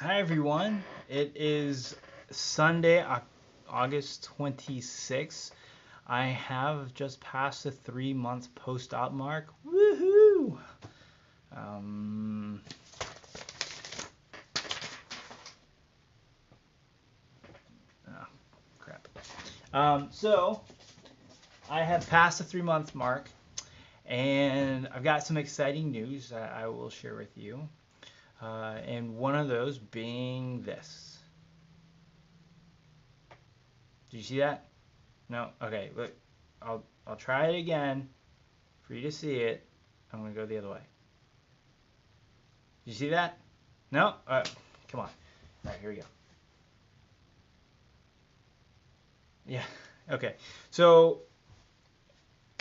Hi everyone. It is Sunday, August 26th. I have just passed the 3 month post-op mark. Woohoo! Um, oh, crap. So I have passed the 3 month mark, and I've got some exciting news that I will share with you. And one of those being this. Did you see that? No? Okay, look. I'll try it again for you to see it. I'm gonna go the other way. Did you see that? No? Come on. All right, here we go. Yeah. Okay. So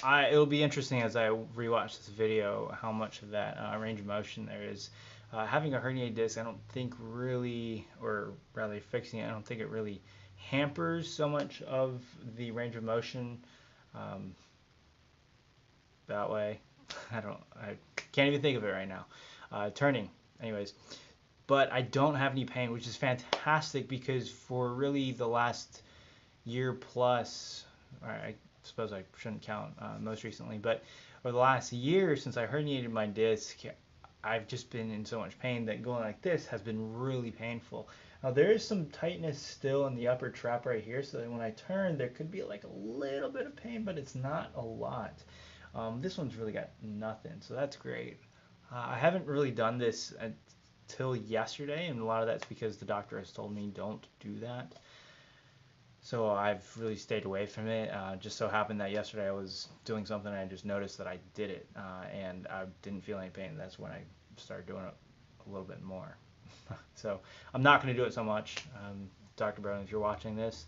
it'll be interesting as I rewatch this video how much of that range of motion there is. Having a herniated disc, I don't think really, or rather fixing it, I don't think it really hampers so much of the range of motion um, that way. I can't even think of it right now. Turning, anyways. But I don't have any pain, which is fantastic because for really the last year plus, I suppose I shouldn't count most recently, but over the last year since I herniated my disc, I've just been in so much pain that going like this has been really painful. Now there is some tightness still in the upper trap right here, so that when I turn, there could be like a little bit of pain, but it's not a lot. This one's really got nothing, so that's great. I haven't really done this until yesterday, and a lot of that's because the doctor has told me don't do that. So I've really stayed away from it. Just so happened that yesterday I was doing something and I just noticed that I did it, and I didn't feel any pain. That's when I started doing it a little bit more. So I'm not going to do it so much. Dr. Brown, if you're watching this,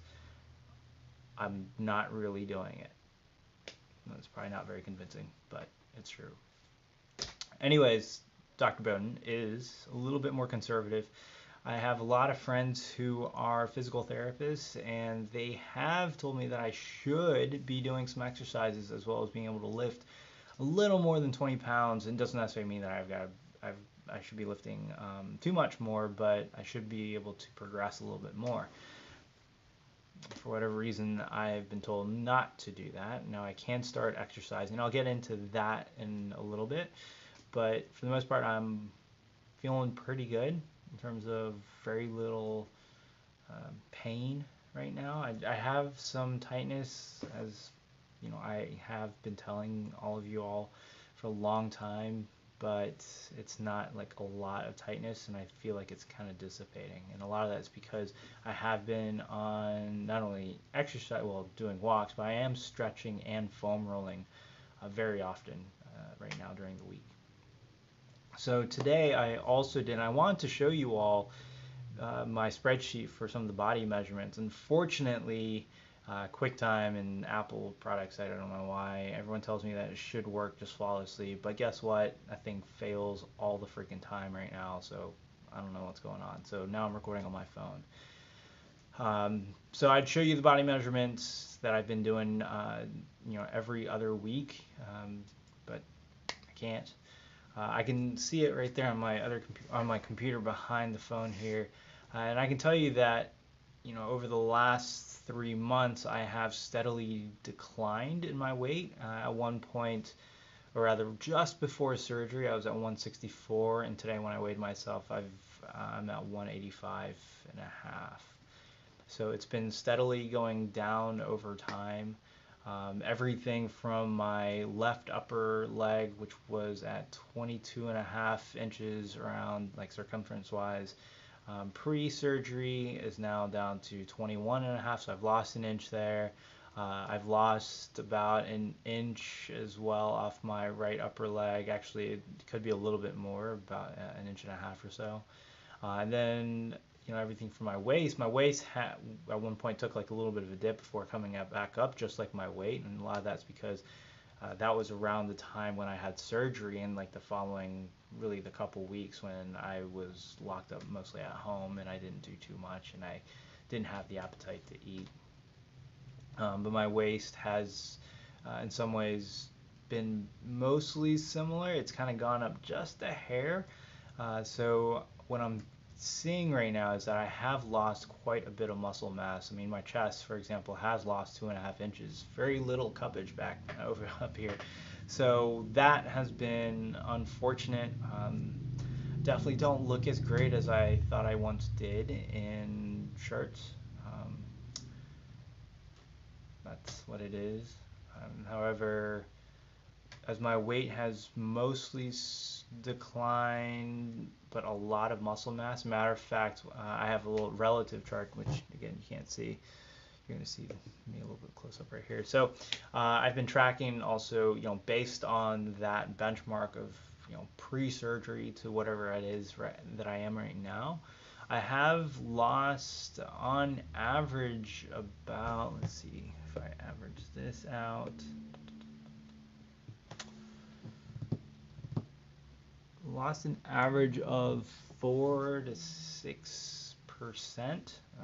I'm not really doing it. That's probably not very convincing, but it's true. Anyways, Dr. Bowden is a little bit more conservative. I have a lot of friends who are physical therapists, and they have told me that I should be doing some exercises as well as being able to lift a little more than 20 pounds. It doesn't necessarily mean that I should be lifting too much more, but I should be able to progress a little bit more. For whatever reason, I've been told not to do that. Now I can start exercising. I'll get into that in a little bit, but for the most part, I'm feeling pretty good in terms of very little pain right now. I have some tightness, as you know, I have been telling all of you all for a long time, but it's not like a lot of tightness, and I feel like it's kind of dissipating. And a lot of that's because I have been on not only exercise, well, doing walks, but I am stretching and foam rolling very often right now during the week. So today I also did, I wanted to show you all my spreadsheet for some of the body measurements. Unfortunately, QuickTime and Apple products, I don't know why, everyone tells me that it should work just flawlessly, but guess what? That thing fails all the freaking time right now, so I don't know what's going on. So now I'm recording on my phone. So I'd show you the body measurements that I've been doing, every other week, but I can't. I can see it right there on my on my computer behind the phone here, and I can tell you that over the last 3 months I have steadily declined in my weight. At one point, or rather just before surgery, I was at 164, and today when I weighed myself, I'm at 185 and a half. So it's been steadily going down over time. Everything from my left upper leg, which was at 22 and a half inches around, like circumference wise, pre-surgery is now down to 21 and a half. So I've lost an inch there. I've lost about an inch as well off my right upper leg. Actually, it could be a little bit more, about an inch and a half or so. And then everything from my waist. My waist at one point took like a little bit of a dip before coming back up, just like my weight, and a lot of that's because that was around the time when I had surgery, and like the following, really the couple weeks when I was locked up mostly at home and I didn't do too much and I didn't have the appetite to eat. But my waist has, in some ways, been mostly similar. It's kind of gone up just a hair. So when I'm seeing right now is that I have lost quite a bit of muscle mass. I mean, my chest, for example, has lost 2.5 inches. Very little cuppage back over up here. So that has been unfortunate. Definitely don't look as great as I thought I once did in shirts. Um, that's what it is. However, as my weight has mostly declined, but a lot of muscle mass. Matter of fact, I have a little relative chart, which again you can't see. You're gonna see me a little bit close up right here. So I've been tracking also, based on that benchmark of, pre-surgery to whatever it is that I am right now. I have lost on average about, let's see if I average this out. Lost an average of 4 to 6%.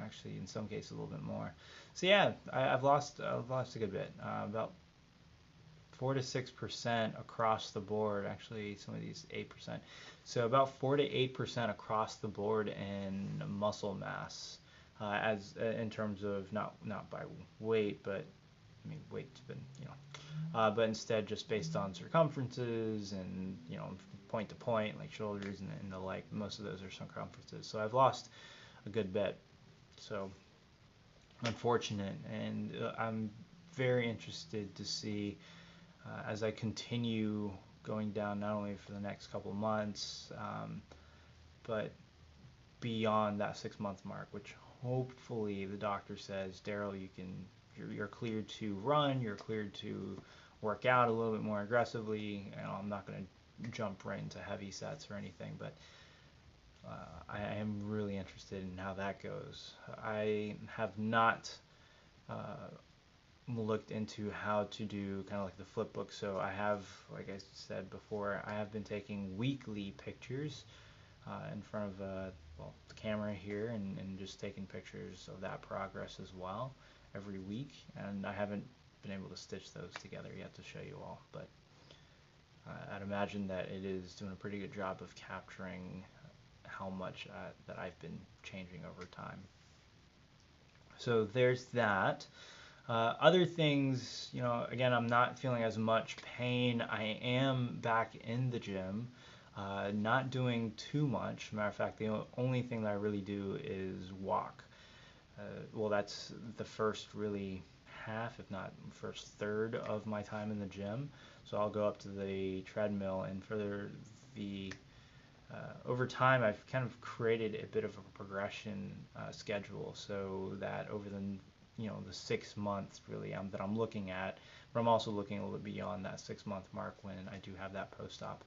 Actually, in some cases, a little bit more. So yeah, I've lost a good bit, about 4 to 6% across the board. Actually, some of these 8%. So about 4 to 8% across the board in muscle mass, as in terms of not by weight, but I mean weight's been but instead just based on circumferences and point to point like shoulders and the like. Most of those are circumferences, so I've lost a good bit. So unfortunate, and I'm very interested to see as I continue going down, not only for the next couple months, but beyond that 6 month mark, which hopefully the doctor says, Daryl, you're cleared to run, you're cleared to work out a little bit more aggressively. I'm not going to jump right into heavy sets or anything, but I am really interested in how that goes. I have not looked into how to do kind of like the flip book, so I have, like I said before, I have been taking weekly pictures in front of the camera here, and just taking pictures of that progress as well every week, and I haven't been able to stitch those together yet to show you all, but I'd imagine that it is doing a pretty good job of capturing how much that I've been changing over time. So there's that. Other things, again, I'm not feeling as much pain. I am back in the gym, not doing too much. Matter of fact, the only thing that I really do is walk. Well, that's the first really half, if not first third of my time in the gym. So I'll go up to the treadmill, and for the over time, I've kind of created a bit of a progression schedule, so that over the 6 months really that I'm looking at, but I'm also looking a little bit beyond that 6 month mark when I do have that post-op,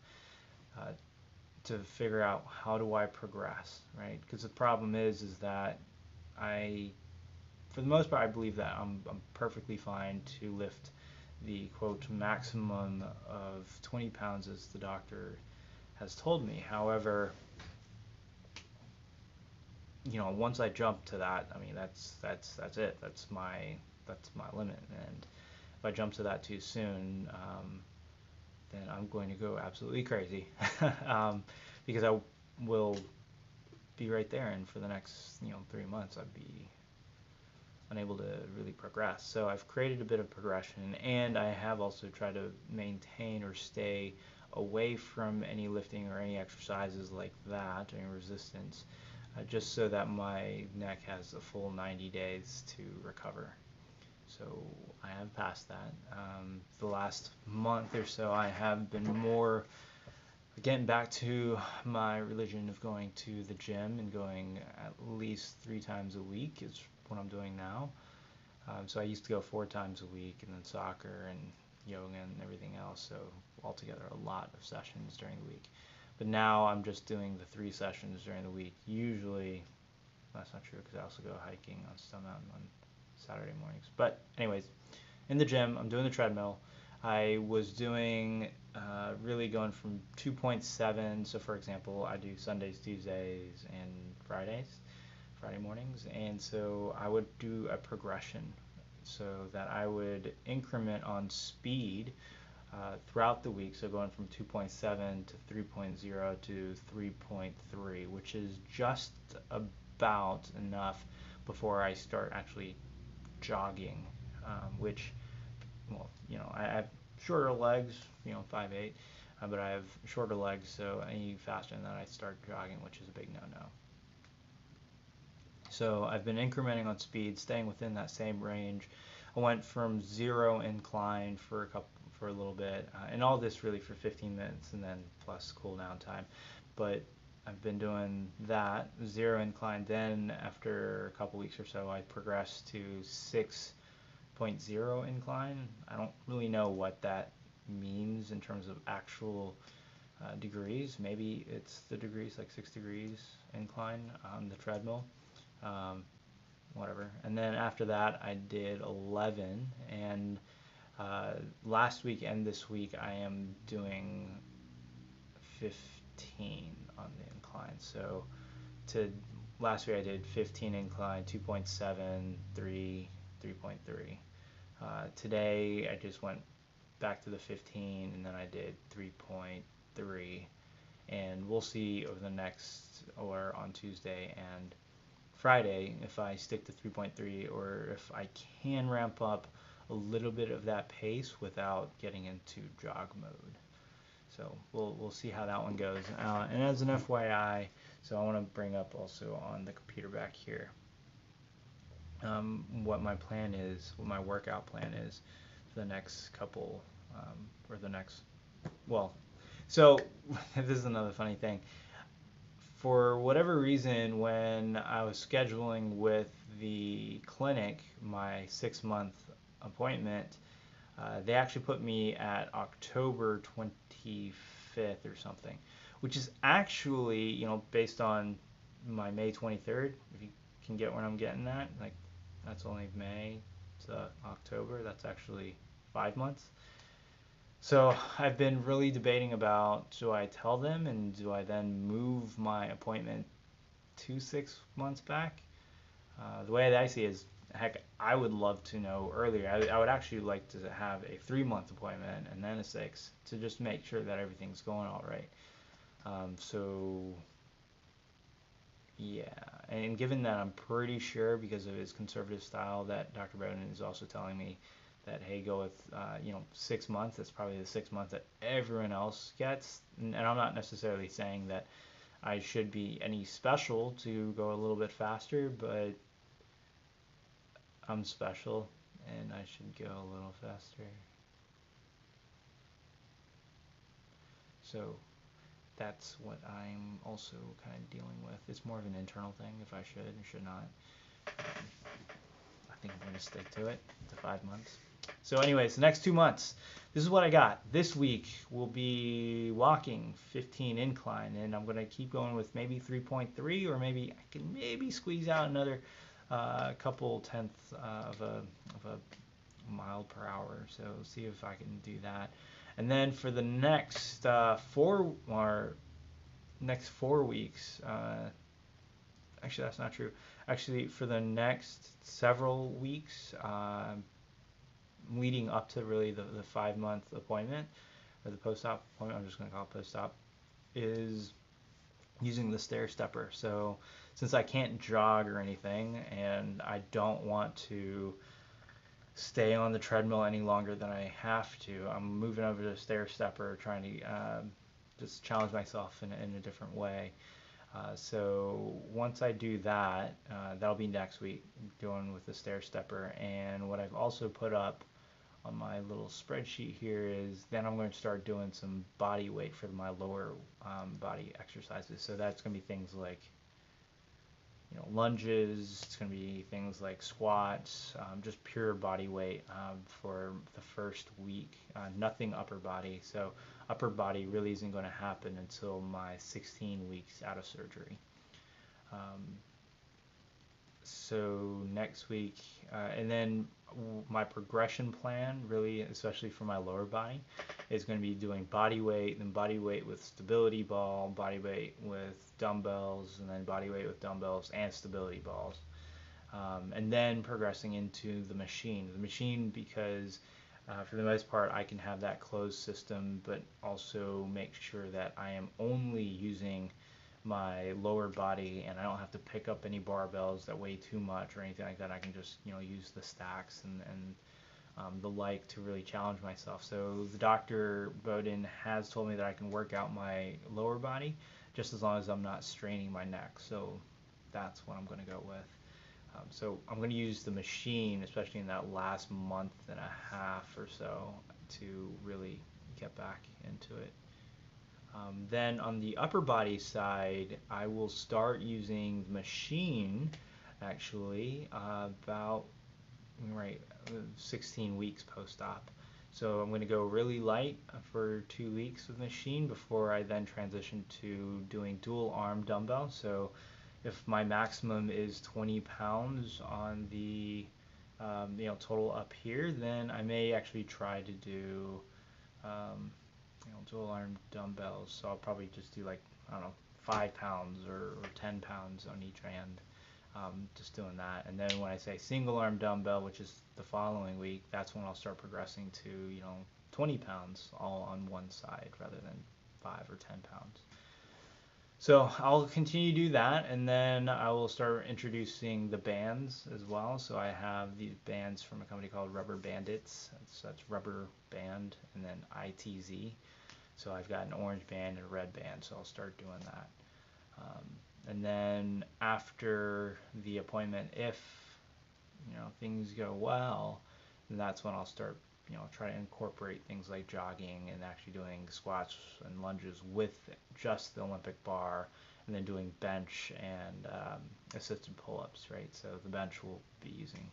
to figure out how do I progress, right? Because the problem is that for the most part, I believe that I'm perfectly fine to lift the quote maximum of 20 pounds as the doctor has told me. However, once I jump to that, I mean that's it. That's my limit. And if I jump to that too soon, then I'm going to go absolutely crazy, because I will be right there, and for the next 3 months I'd be unable to really progress. So I've created a bit of progression, and I have also tried to maintain or stay away from any lifting or any exercises like that, any resistance, just so that my neck has a full 90 days to recover. So I have passed that. The last month or so, I have been more getting back to my religion of going to the gym and going at least 3 times a week is what I'm doing now. So I used to go 4 times a week, and then soccer and yoga and everything else. So altogether, a lot of sessions during the week. But now I'm just doing the 3 sessions during the week. Usually, that's not true because I also go hiking on Stone Mountain on Saturday mornings. But anyways, in the gym, I'm doing the treadmill. I was doing really going from 2.7. So for example, I do Sundays, Tuesdays, and Friday mornings. And so I would do a progression so that I would increment on speed throughout the week. So going from 2.7 to 3.0 to 3.3, which is just about enough before I start actually jogging, which, well, I have shorter legs, 5'8", but I have shorter legs, so any faster than that I start jogging, which is a big no-no. So I've been incrementing on speed, staying within that same range. I went from 0 incline for a little bit, and all this really for 15 minutes, and then plus cool down time. But I've been doing that 0 incline. Then after a couple weeks or so, I progressed to 6.0 incline. I don't really know what that means in terms of actual degrees. Maybe it's the degrees, like 6 degrees incline on the treadmill. Whatever. And then after that, I did 11, and last week and this week I am doing 15 on the incline. So to last week I did 15 incline, 2.7, 3, 3.3. Today I just went back to the 15, and then I did 3.3, and we'll see over the next, or on Tuesday and Friday, if I stick to 3.3 or if I can ramp up a little bit of that pace without getting into jog mode. So we'll see how that one goes. And as an FYI, so I want to bring up also on the computer back here what my plan is, what my workout plan is for the next couple, or the next, well, so this is another funny thing. For whatever reason, when I was scheduling with the clinic my 6-month appointment, they actually put me at October 25th or something, which is actually, based on my May 23rd, if you can get where I'm getting at, like that's only May to October, that's actually 5 months. So I've been really debating about, do I tell them and do I then move my appointment to 6 months back? The way that I see it is, heck, I would love to know earlier. I would actually like to have a 3-month appointment and then a 6 to just make sure that everything's going all right. So yeah, and given that I'm pretty sure because of his conservative style that Dr. Bowden is also telling me that, hey, go with 6 months. That's probably the 6 months that everyone else gets. And I'm not necessarily saying that I should be any special to go a little bit faster, but I'm special and I should go a little faster. So that's what I'm also kind of dealing with. It's more of an internal thing, if I should or should not. I think I'm going to stick to it, to 5 months. So anyways, the next 2 months, this is what I got. This week will be walking 15 incline, and I'm going to keep going with maybe 3.3, or maybe I can maybe squeeze out another couple tenths of a mile per hour. So see if I can do that. And then for the next 4 weeks, actually that's not true. Actually, for the next several weeks, leading up to really the 5-month appointment, or the post-op appointment, I'm just going to call it post-op, is using the stair stepper. So since I can't jog or anything, and I don't want to stay on the treadmill any longer than I have to, I'm moving over to the stair stepper, trying to just challenge myself in a different way. So once I do that, that'll be next week, going with the stair stepper. And what I've also put up on my little spreadsheet here is then I'm going to start doing some body weight for my lower body exercises. So that's going to be things like lunges. It's going to be things like squats, just pure body weight for the first week. Nothing upper body. So upper body really isn't going to happen until my 16 weeks out of surgery. So next week, and then my progression plan, really, especially for my lower body, is going to be doing body weight, then body weight with stability ball, body weight with dumbbells, and then body weight with dumbbells and stability balls. And then progressing into the machine. The machine, because For the most part, I can have that closed system, but also make sure that I am only using my lower body and I don't have to pick up any barbells that weigh too much or anything like that. I can just, use the stacks and the like to really challenge myself. So the Dr. Bowden has told me that I can work out my lower body just as long as I'm not straining my neck. So that's what I'm going to go with. So I'm going to use the machine, especially in that last month and a half or so, to really get back into it. Then on the upper body side, I will start using the machine actually about right 16 weeks post-op. So I'm going to go really light for 2 weeks with machine before I then transition to doing dual arm dumbbell. So if my maximum is 20 pounds on the total up here, then I may actually try to do dual arm dumbbells. So I'll probably just do like, I don't know, 5 pounds or 10 pounds on each hand. Just doing that. And then when I say single arm dumbbell, which is the following week, that's when I'll start progressing to 20 pounds all on one side rather than 5 or 10 pounds. So I'll continue to do that, and then I will start introducing the bands as well. So I have these bands from a company called Rubber Bandits. That's Rubber Band and then ITZ. So I've got an orange band and a red band, so I'll start doing that. And then after the appointment, if things go well, then that's when I'll start try to incorporate things like jogging and actually doing squats and lunges with just the Olympic bar, and then doing bench and assisted pull-ups, right? So the bench will be using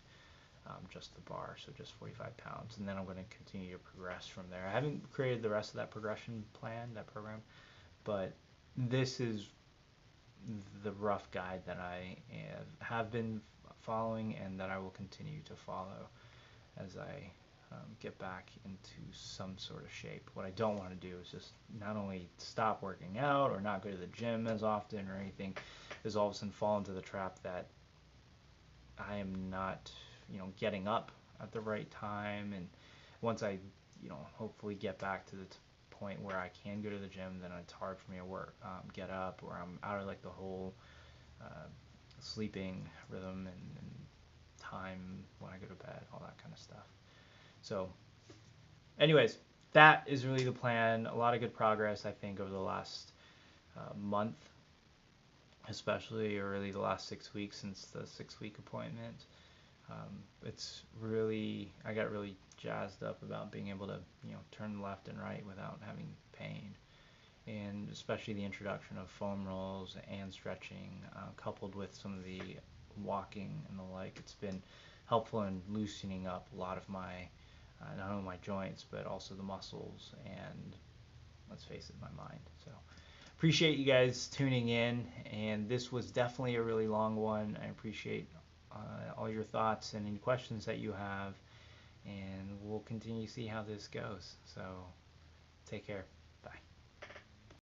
just the bar, so just 45 pounds, and then I'm going to continue to progress from there. I haven't created the rest of that progression plan, that program, but this is the rough guide that I have been following and that I will continue to follow as I get back into some sort of shape. What I don't want to do is just not only stop working out or not go to the gym as often or anything, is all of a sudden fall into the trap that I am not, getting up at the right time. And once I, hopefully get back to the point where I can go to the gym, then it's hard for me to get up, or I'm out of like the whole uh, sleeping rhythm and time when I go to bed, all that kind of stuff. So anyways, that is really the plan. A lot of good progress, I think, over the last month, especially, or really the last 6 weeks since the 6-week appointment. It's really, I got really jazzed up about being able to, turn left and right without having pain. And especially the introduction of foam rolls and stretching, coupled with some of the walking and the like. It's been helpful in loosening up a lot of my not only my joints, but also the muscles and, let's face it, my mind. So appreciate you guys tuning in, and this was definitely a really long one. I appreciate all your thoughts and any questions that you have, and we'll continue to see how this goes. So take care.